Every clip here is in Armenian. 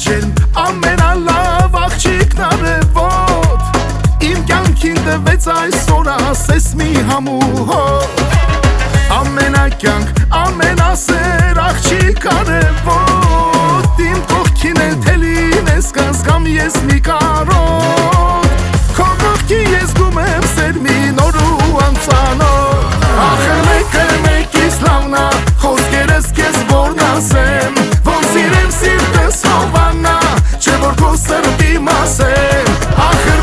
ջեն ամենալավ աղջիկն արևոտ Իմ կյանքին տվեց այսօր ասես մի համուհոտ Ամենակյանք ամենասեր աղջիկ արևոտ Իմ կողքին է թե լինես կազգամ ես մի կարոտ Քո կողքի ես գում եմ սեր մի նոր ու անծանոթ Ախր մեկից լավնա խոսքերս կեզ որն ասեմ Ոնց իրեմ սիրտս հովանա չէ որ քո սրտի մասեմ Ախր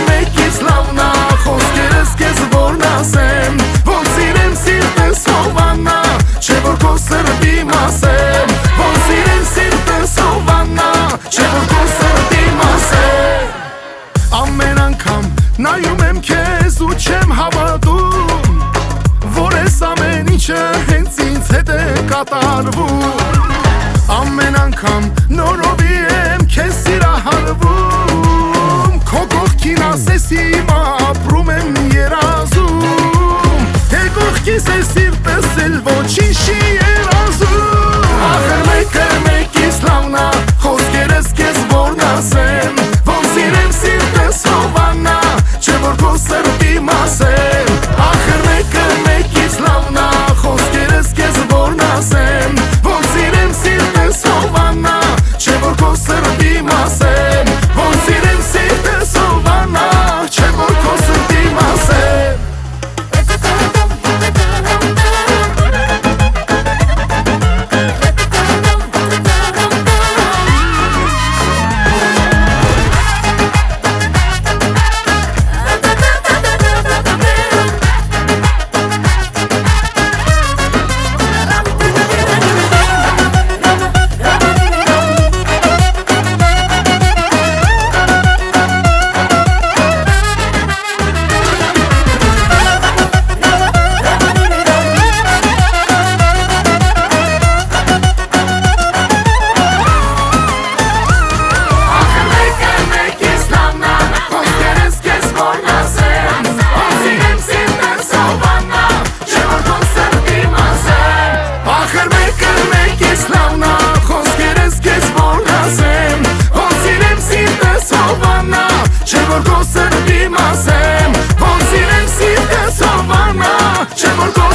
մեկից լավնա խոսքերս կեզ որն ասեմ Ոնց իրեմ սիրտս հովանա չէ որ քո սրտի մասեմ Ոնց իրեմ սիրտս հովանա չէ որ քո սրտի մասեմ Ամեն անգամ նայում եմ քեզ ու չեմ հավատում Որ ես ամեն ինչը հենց ինձ հետ է կատարվում Ամեն անգամ նորովի եմ քեզ սիրահարվում Քո կողքին ասես հիմա ապրում եմ երազում Թե կողքիս է սիրտս էլ ոչինչ չի երազում Ախր մեկից լավնա խոսքերս կեզ որն ասեմ Ոնց իրեմ սիրտս հովանա չէ որ քո սրտի մասեմ Ախր մեկից լավնա խոսքերս կեզ որն ասեմ Ոնց իրեմ սիրտս հովանա չէ որ քո սրտի մասեմ Ոնց իրեմ սիրտս հովանա չէ որ քո սրտի մասեմ Չէ որ քո